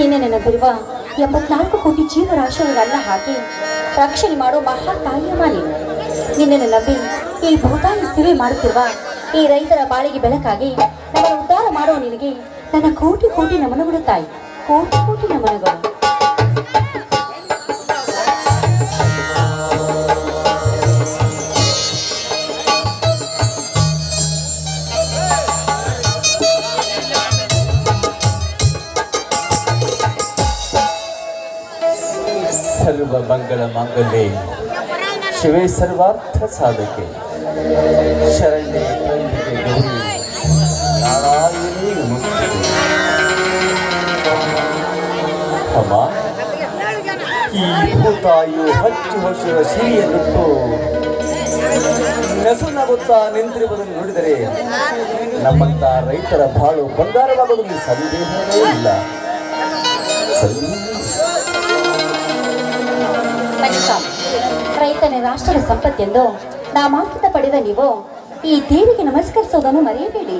ನಿನ್ನೆ ನೆನಪಿರುವ 84 ಕೋಟಿ ಜೀವರಾಶಿಗಳನ್ನ ಹಾಕಿ ರಕ್ಷಣೆ ಮಾಡೋ ಮಹಾ ತಾಯಿಯಮ್ಮ ನೀನು. ನಿನ್ನೆ ನಂಬಿ ಈ ಭೂತಾಯಿ ಸೇವೆ ಮಾಡುತ್ತಿರುವ ಈ ರೈತರ ಬಾಳಿಗೆ ಬೆಳಕಾಗಿ ನಮ್ಮನ್ನು ಉದ್ಧಾರ ಮಾಡುವ ನಿನಗೆ ನನ್ನ ಕೋಟಿ ಕೋಟಿ ನಮನಗಳು ತಾಯಿ, ಕೋಟಿ ಕೋಟಿ ನಮನಗಳು. ಸರ್ವ ಮಂಗಳ ಮಾಂಗಲ್ಯೆ ಶಿವೇ ಸರ್ವಾರ್ಥ ಸಾಧಕೆ ಶರಣ್ಯೆ ತ್ರ್ಯಂಬಕೆ ಗೌರಿ ನಾರಾಯಣಿ ನಮಸ್ತೆ. ಅಮ್ಮ, ಈ ಭೂತಾಯಿಯು 10 ವರ್ಷದ ಸಿರಿಯನ್ನಿಟ್ಟು ನಸುನಗುತ್ತಾ ನಿಂತಿರುವುದನ್ನು ನೋಡಿದರೆ ನಮ್ಮಂತ ರೈತರ ಬಾಳು ಬಂಗಾರವಾಗುವುದರಲ್ಲಿ ಸಂದೇಹವೇ ಇಲ್ಲ. ರೈತನೇ ರಾಷ್ಟ್ರದ ಸಂಪತ್ತೆಂದು ನಾಮಾಂಕಿತ ಪಡೆದ ನೀವು ಈ ದೇವಿಗೆ ನಮಸ್ಕರಿಸೋದನ್ನು ಮರೆಯಬೇಡಿ.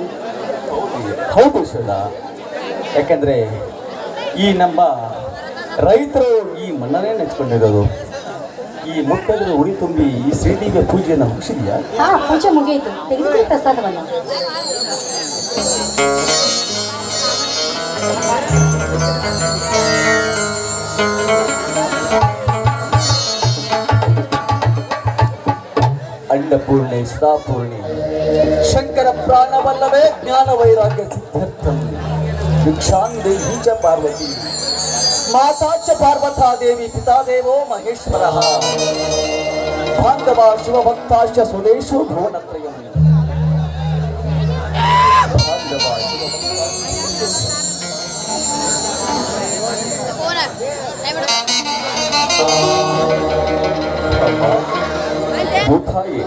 ಹೌದು ಶ್ವೇತಾ, ಯಾಕಂದ್ರೆ ಈ ನಮ್ಮ ರೈತರು ಈ ಮಣ್ಣನ್ನೇ ನೆಚ್ಕೊಂಡಿರೋದು. ಈ ಮುಟ್ಟದ ಉಡಿ ತುಂಬಿ ಈ ಶ್ರೀದೇವಿಯ ಪೂಜೆಯನ್ನು ಮುಗಿಸಿದ್ಯಾ? ಪೂಜೆ ಮುಗಿಯಿತು, ತೆಗೆದುಕೊಳ್ಳಿ ಪ್ರಸಾದವನ್ನು. ಅನ್ನಪೂರ್ಣೆ ಸದಾಪೂರ್ಣೆ ಶಂಕರ ಪ್ರಾಣವಲ್ಲವೇ ಜ್ಞಾನ ವೈರಾಗ್ಯ ಸಿದ್ಧಾರ್ಥಂ ಭಿಕ್ಷಾಂದೇ ಹೀಚ ಪಾರ್ವತಿ ಮಾತಾಚ ಪಾರ್ವತಾ ದೇವಿ ಪಿತಾದೇವೋ ಮಹೇಶ್ವರ ಬಾಂಧವ ಶಿವಭಕ್ತಾಶ್ಚ ಸುದೇಶೋ ಭುವನತ್ರಯಂ. ಭೂತಾಯಿ,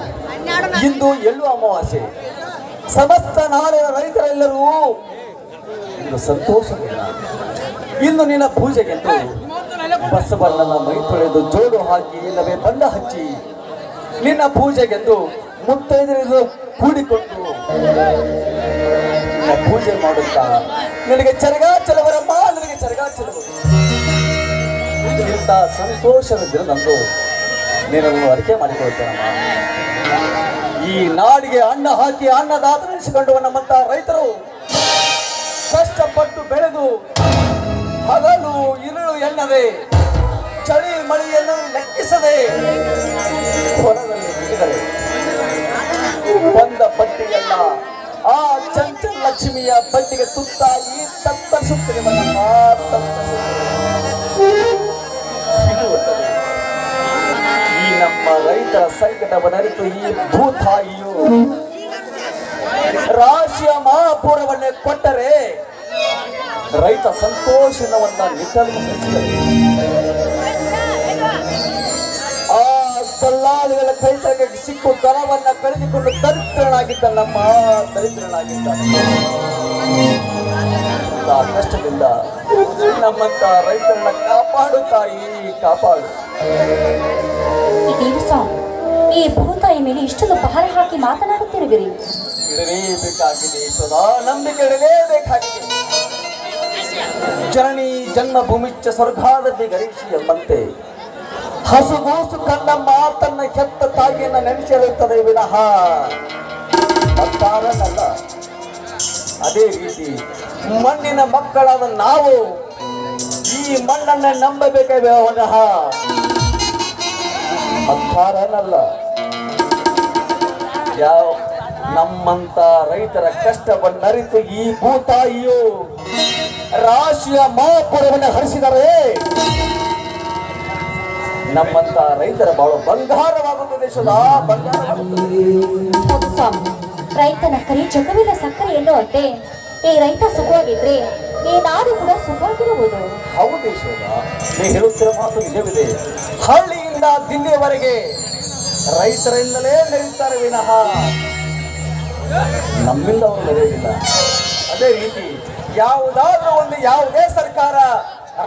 ಇಂದು ಎಳ್ಳು ಅಮಾವಾಸ್ಯೆ. ಸಮಸ್ತ ನಾಡಿನ ರೈತರೆಲ್ಲರೂ ಇಂದು ಸಂತೋಷವಿಲ್ಲ. ಇಂದು ನಿನ್ನ ಪೂಜೆಗೆಂದು ಬಸವಣ್ಣನ ಮೈ ತೊಳೆದು ಜೋಡು ಹಾಕಿ ಇಲ್ಲವೇ ಬಣ್ಣ ಹಚ್ಚಿ ನಿನ್ನ ಪೂಜೆಗೆಂದು ಮುತ್ತೈದರಿಗೂ ಕೂಡಿಕೊಂಡು ಪೂಜೆ ಮಾಡುತ್ತಾ ನಿನಗೆ ಚರಗಾ ಚಲವರಮ್ಮ, ನಿನಗೆ ಚರಗಾ ಚಲವರು ಇಂಥ ಸಂತೋಷದ ದಿನದಂದು ನೀನನ್ನು ಅರಿಕೆ ಮಾಡಿಕೊಳ್ತೇನಮ್ಮ. ಈ ನಾಡಿಗೆ ಅನ್ನ ಹಾಕಿ ಅನ್ನದಾತನೆನಿಸಿಕೊಂಡು ನಮ್ಮಂತ ರೈತರು ಕಷ್ಟಪಟ್ಟು ಬೆಳೆದು ಹಗಲು ಇರುಳು ಎನ್ನದೆ ಚಳಿ ಮಳೆಯನ್ನು ಲೆಕ್ಕಿಸದೆ ಹೊಲದಲ್ಲಿ ಬಿಟ್ಟಿದರೆ ಬಂದ ಪಟ್ಟಿಗೆಲ್ಲ ಆ ಚಂಚಲ ಲಕ್ಷ್ಮಿಯ ಪಟ್ಟಿಗೆ ತುತ್ತಾಗಿ ತತ್ತರಿಸುತ್ತದೆ. ಈ ನಮ್ಮ ರೈತರ ಸಂಕಟವನ್ನರಿತು ಈ ಭೂತಾಯಿಯು ರಾಶಿಯ ಮಹಾಪೂರವನ್ನೇ ಕೊಟ್ಟರೆ ರೈತ ಸಂತೋಷವನ್ನ ನಿಟ್ಟಲು ಆ ಸಲ್ಲಾಳಿಗಳ ಕೈತಗೆ ಸಿಕ್ಕು ದರವನ್ನ ಕಳೆದುಕೊಂಡು ದರಿದ್ರನಾಗಿದ್ದ ನಮ್ಮ ದರಿದ್ರನಾಗಿದ್ದ ಕಷ್ಟದಿಂದ ನಮ್ಮಂತ ರೈತರನ್ನ ಕಾಪಾಡು ತಾಯಿ, ಕಾಪಾಡು. ಈ ಭೂತಾಯಿ ಮೇಲೆ ಇಷ್ಟೊಂದು ಪಹಾರ ಹಾಕಿ ಮಾತನಾಡುತ್ತಿರುವಿರಿ. ಇಡಲೇಬೇಕಾಗಿದೆ ಸದಾ ನಂಬಿಕೆ ಇಡಲೇಬೇಕಾಗಿದೆ. ಜನನಿ ಜನ್ಮಭೂಮಿಚ್ಚ ಸ್ವರ್ಗಾದತಿ ಗರೀಶಿ ಎಂಬಂತೆ ಹಸುಗೂಸು ಕಂಡ ಮಾತನ್ನ ಕೆತ್ತ ತಾಯಿಯನ್ನ ನೆನೆಸಿರುತ್ತದೆ ವಿನಃ ಮತ್ತಾರನಲ್ಲ. ಅದೇ ರೀತಿ ಮಣ್ಣಿನ ಮಕ್ಕಳಾದ ನಾವು ಈ ಮಣ್ಣನ್ನ ನಂಬಬೇಕೇ ವಿನಃ ಮತ್ತಾರನಲ್ಲ. ಯಾವ ನಮ್ಮಂತ ರೈತರ ಕಷ್ಟವನ್ನರಿತು ಈ ಭೂತಾಯಿಯು ರಾಶಿಯ ಮಹಾಪುರವನ್ನು ಹರಿಸಿದರೆ ನಮ್ಮಂತ ರೈತರ ಬಾಳು ಬಂಗಾರವಾಗುತ್ತದೆ. ಸದಾ ಬಂಗಾರವಾಗುತ್ತದೆ. ರೈತನ ಕರೆ ಜಗವಿಲ್ಲ ಸಕ್ಕರೆ ಎನ್ನುವಂತೆ ಈ ರೈತ ಸುಖವಾಗಿದ್ರೆ ಈ ನಾಡು ಕೂಡ ಸುಖವಾಗಿರುವುದು. ಹೌದು ಯಶೋಧ, ನೀ ಹೇಳುತ್ತಿರೋ ಮಾತು ನಿಜವಿದೆ. ಹಳ್ಳಿಯಿಂದ ದಿಲ್ಲಿಯವರೆಗೆ ರೈತರಿಂದಲೇ ನಡೆಯುತ್ತಾರೆ ವಿನಃ ನಮ್ಮಿಂದ ಅವರು ನಡೆಯುವುದಿಲ್ಲ. ಅದೇ ರೀತಿ ಯಾವುದಾದ್ರೂ ಒಂದು ಯಾವುದೇ ಸರ್ಕಾರ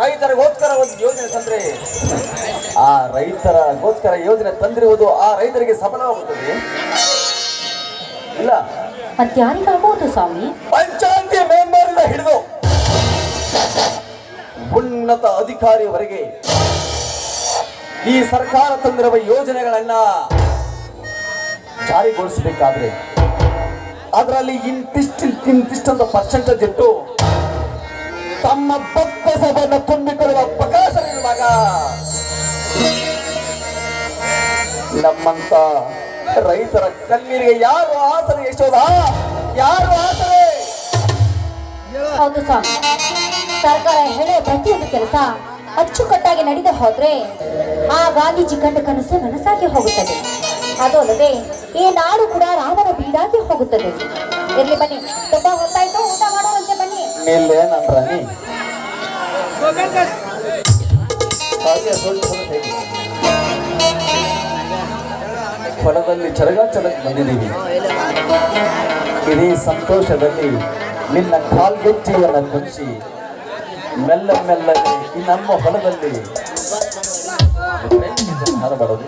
ರೈತರಿಗೋಸ್ಕರ ಒಂದು ಯೋಜನೆ ತಂದ್ರೆ ಆ ರೈತರಿಗೋಸ್ಕರ ಯೋಜನೆ ತಂದಿರುವುದು ಆ ರೈತರಿಗೆ ಸಫಲವಾಗುತ್ತದೆ ಇಲ್ಲ? ಮತ್ಯಾರಿಗಾಗಬಹುದು ಸ್ವಾಮಿ? ಪಂಚಾಯತಿ ಮೆಂಬರ್ ಹಿಡಿದು ಉನ್ನತ ಅಧಿಕಾರಿಯವರೆಗೆ ಈ ಸರ್ಕಾರ ತಂದಿರುವ ಯೋಜನೆಗಳನ್ನ ಜಾರಿಗೊಳಿಸಬೇಕಾದ್ರೆ ಅದರಲ್ಲಿ ಇಂತಿಷ್ಟೊಂದು ಪರ್ಸೆಂಟೇಜ್ ಇಟ್ಟು ತಮ್ಮ ಬೊಕ್ಕಸವನ್ನು ತುಂಬಿಕೊಳ್ಳುವ ಅವಕಾಶವಿರುವಾಗ ನಮ್ಮಂತ ರೈತರ ಕಣ್ಣೀರಿಗೆ ಯಾರು ಆಸರೆ ಎಷ್ಟೋದ ಯಾರು ಆಸರೆ? ಹೌದು ಸ್ವಾಮಿ, ಸರ್ಕಾರ ಹೇಳೋ ಪ್ರತಿಯೊಂದು ಕೆಲಸ ಅಚ್ಚುಕಟ್ಟಾಗಿ ನಡೆದು ಹೋದ್ರೆ ಆ ಗಾಂಧೀಜಿ ಕಂಡ ಕನಸು ನನಸಾಗಿ ಹೋಗುತ್ತದೆ. ಅದು ಅಲ್ಲದೆ ಈ ನಾಡು ಕೂಡ ರಾಮನ ಬೀಡಾಗಿ ಹೋಗುತ್ತದೆ. ಇರ್ಲಿ ಬನ್ನಿ, ತುಂಬಾ ಹೊತ್ತಾಯ್ತು, ಊಟ ಮಾಡುವಂತೆ ಬನ್ನಿ. ನಿಲ್ಲೆ ನನ್ನ ರಾಣಿ, ಹಾಗೆ ಹೇಗೆ ಹೊಲದಲ್ಲಿ ಚಲಕ್ಕೆ ಬಂದಿದ್ದೀವಿ. ಇಡೀ ಸಂತೋಷದಲ್ಲಿ ನಿನ್ನ ಕಾಲ್ಗೆಜ್ಜೆಯನ್ನು ಕುಣಿಸಿ ಮೆಲ್ಲ ಮೆಲ್ಲನೆ ಈ ನಮ್ಮ ಹೊಲದಲ್ಲಿ ಹರಬಾರದು.